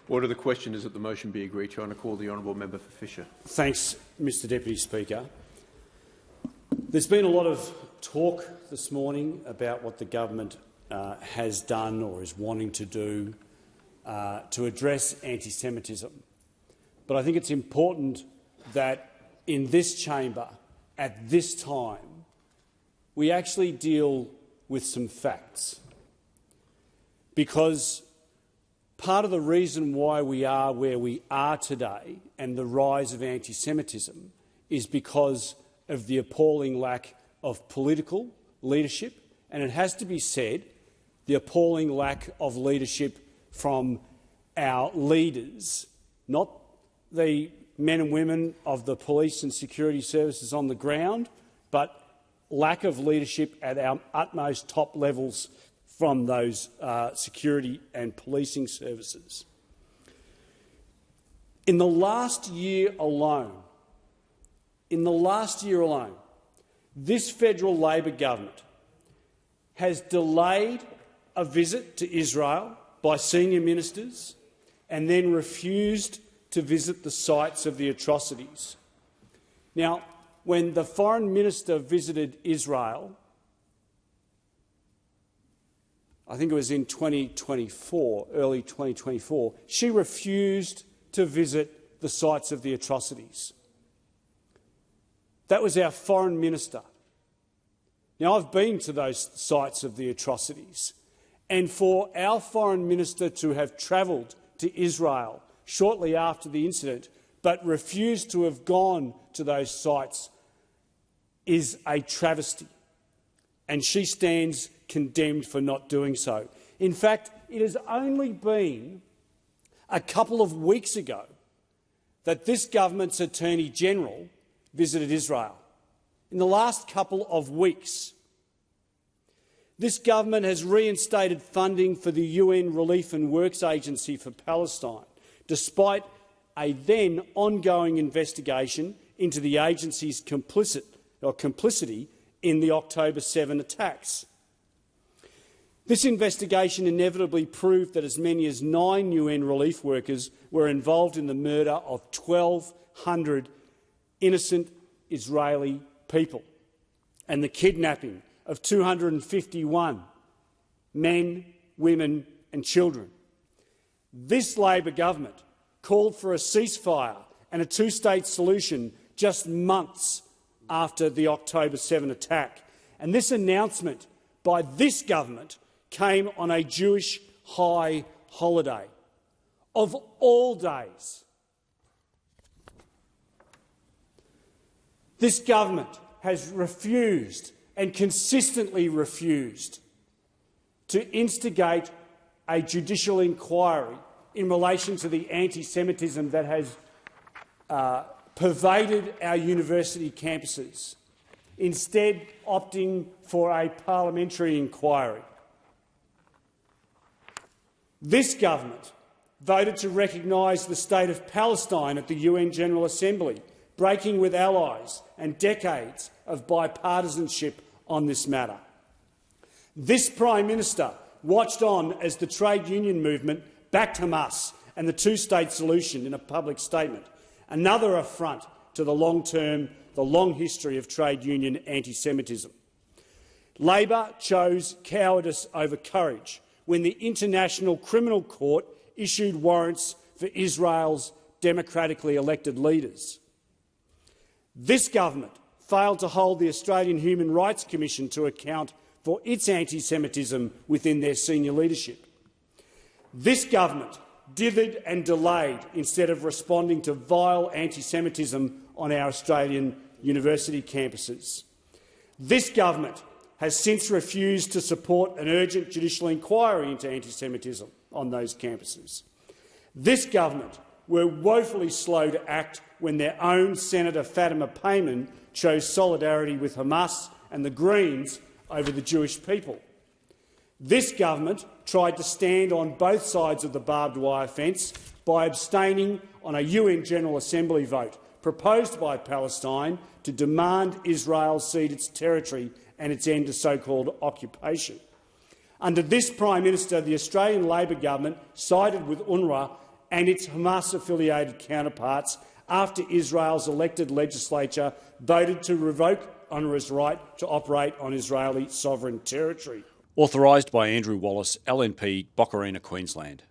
Order. The question is that the motion be agreed to. I call the honourable member for Fisher. Thanks, Mr Deputy Speaker. There's been a lot of talk this morning about what the government has done or is wanting to do to address anti-Semitism. But I think it's important that in this chamber, at this time, we actually deal with some facts. Because part of the reason why we are where we are today and the rise of anti-Semitism is because of the appalling lack of political leadership, and it has to be said, the appalling lack of leadership from our leaders, not the men and women of the police and security services on the ground, but lack of leadership at our utmost top levels from those security and policing services. In the last year alone, this federal Labor government has delayed a visit to Israel by senior ministers and then refused to visit the sites of the atrocities. Now, when the Foreign Minister visited Israel, I think it was in 2024, early 2024, she refused to visit the sites of the atrocities. That was our Foreign Minister. Now, I've been to those sites of the atrocities, and for our Foreign Minister to have travelled to Israel shortly after the incident but refused to have gone to those sites is a travesty, and she stands condemned for not doing so. In fact, it has only been a couple of weeks ago that this government's Attorney-General visited Israel. In the last couple of weeks, this government has reinstated funding for the UN Relief and Works Agency for Palestine, despite a then ongoing investigation into the agency's complicity in the October 7 attacks. This investigation inevitably proved that as many as 9 UN relief workers were involved in the murder of 1,200 innocent Israeli people and the kidnapping of 251 men, women and children. This Labor government called for a ceasefire and a two-state solution just months after the October 7 attack. And this announcement by this government came on a Jewish high holiday. Of all days, this government has refused and consistently refused to instigate a judicial inquiry in relation to the anti-Semitism that has pervaded our university campuses, instead opting for a parliamentary inquiry. This government voted to recognise the State of Palestine at the UN General Assembly, breaking with allies and decades of bipartisanship on this matter. This Prime Minister watched on as the trade union movement backed Hamas and the two-state solution in a public statement, another affront to the long history of trade union anti-Semitism. Labor chose cowardice over courage when the International Criminal Court issued warrants for Israel's democratically elected leaders. This government failed to hold the Australian Human Rights Commission to account for its anti-Semitism within their senior leadership. This government dithered and delayed instead of responding to vile anti-Semitism on our Australian university campuses. This government has since refused to support an urgent judicial inquiry into anti-Semitism on those campuses. This government were woefully slow to act when their own Senator Fatima Payman chose solidarity with Hamas and the Greens over the Jewish people. This government tried to stand on both sides of the barbed wire fence by abstaining on a UN General Assembly vote proposed by Palestine to demand Israel cede its territory and its end to so-called occupation. Under this Prime Minister, the Australian Labor government sided with UNRWA and its Hamas-affiliated counterparts after Israel's elected legislature voted to revoke UNRWA's right to operate on Israeli sovereign territory. Authorised by Andrew Wallace, LNP, Boccarina, Queensland.